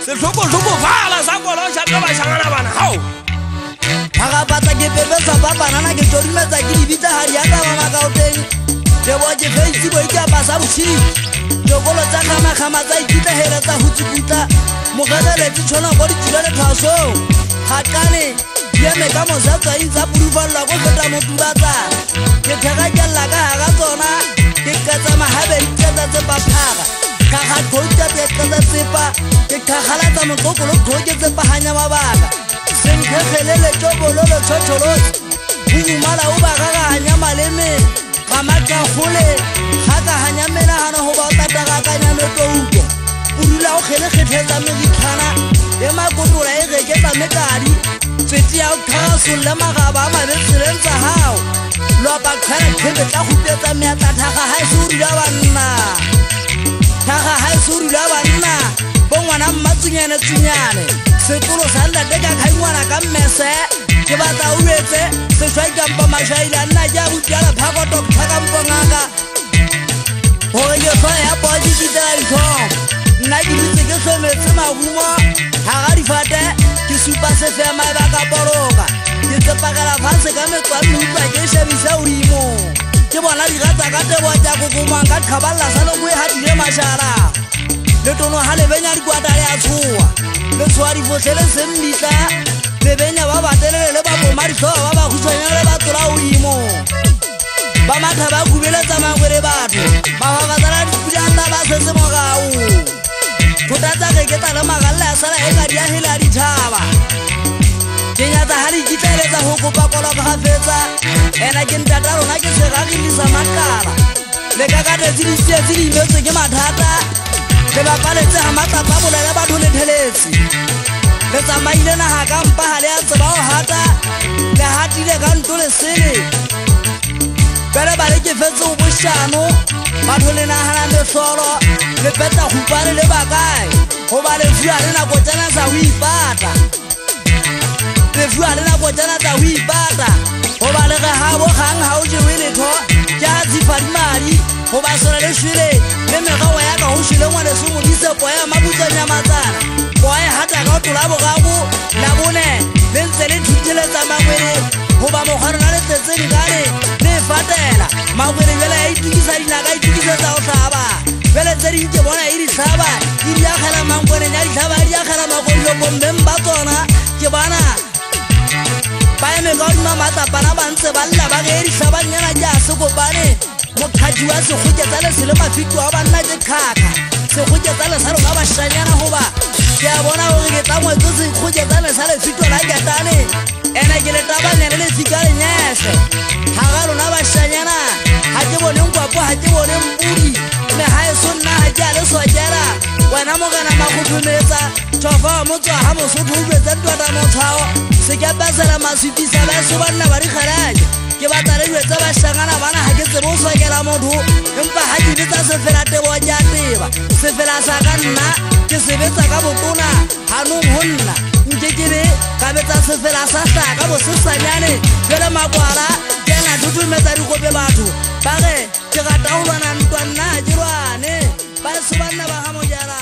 se hloko fala sa kola o tšhatla bašangana bana gao phagapatsa ke pepesa ba banana ke todimetsa ke dibitsa gadi ya taba makaoteng ke bo ke facebook ke apasa botšhidi tokolo tsa kgamakgama tsa ikitlegele tsa hutsuputla mogegeletse tšhona go ditšhilo le tlhasong gakane dieme ka mosatswaing tsa pudufalelwa go feta motubatsa ke thekakella ka ga ka tsona ke katsa mahabeditsetsa tsepa phaga kgaga tlhoutsa tetletsa tsepa ke kgagalatsa motlokolo tlhoke tsepaganya mabaka senkgegelele tobololo tšhotšholotse bobumala o ba gagaganya malemeng gamakagole gakaganya menagano go ba o tatagakanya metouko o dula o kgelegekgetletsa megitlhana e makotola e geketsa mekadi tswetse ya o thagasolle magaba a mabetseleng tsa gago lopa kgana kgebe tla gopetsa meatlathaga ga e se o dula banna thaga ga e se o dula banna bo ngwana mmatsunyane-tsunyane setolo sa ntate ka kgaingwana ka mmese ke batla o lwetse sešwai kampa mašaile a nna ke a butiala phako doctor ka mpongaka gore ke tlhola ya poa ke kitela ditlhong nna ke ditse ke tlhometse mahumo ga ga difate ke supa sefema e baka poloka ke tsepakela fase ka metswa mmeutlwa ke šebisa odimo ke bona digatsa ka teboa tša kokomang ka tlhabalela sa leko e gatile mašara le tono ga lebenya dikwata le a tshoa le tshoa difotlhe le semmmitla lebenya ba batelele le baboma ditlhogo ba bagusanyana le batsola odimo ba matha ba kubeletsa mangwere batho bafafatsala dipudata ba setse mogao thotatsa geketla le magalela ya sala e ka diagele ya dithaba ke nyatsa ga dikitlaeletsa go kopa koloko ga fetsa ena ke ntata rona ke segagilisa makala le kakatetse ditsietse di imetswe ke mathata le bapaletse ga matlapa bolele batho letheletse le tsamaile naga ka mpaga le ya tseba o gata le gatile ka nto le sele pele ba le ke fetse go bošano batho le nagana metlholo le peta gupane le bakae goba lefua le nako tsena sa go ipata lefua le nako tsena tsa go ipata goba le ge gabo gang ga o jewe letho ke a tshifadimadi goba sone le šwele le megago ya ka go šwele ngwane se modise poe ya mabutsanya matsana poe gata ka o tola bogago la bone le ntse le thuteletsa mangwele goba mokgwarona le tletse dikane le fatela mangwele bjela ya itukisa dinaka itukisetsa go tlhaba bjele tse dinke bona e ditlhaba e diagela mangweneng ya ditlhaba e diagela makollokommeng ba tsona ke bona ba eme ka odima matlapana ba ntse ba lla ba ge e ditlhabanyana ke a sekopane mokgadi wa sekgoketsa le se le mafito wa banna ke kgaka sekgoketsa le sa rona bašanyana goba ke a bona gore ke tla moetse sekgoketsa le sa lefito la ketane ene ke letabanyane le fika lenyese ga ga rona bašanyana ga ke bone nkwapo ga ke bone mpudi le ga e so nna ga ke a le swakela wena mogana magophometsa thofa wa motswa ga mosotho o betse ntwata motshwao sekepesela maswipisa beso banna ba dikgeleke ke batla le dilo tse bašangana bana ga ke tsebe o swakela motho empa ga ke betsa sefela tebo ke a teba sefela sa ka nna ke sebetsa ka botona ganong go nna nke kebe ka betsa sefela sa tlaka bosesanyane pele makwala ke na thutumetsa dikope batho ba ge ke gata go lwana ntwa nna ke lwane ba leso banna ba ga mojela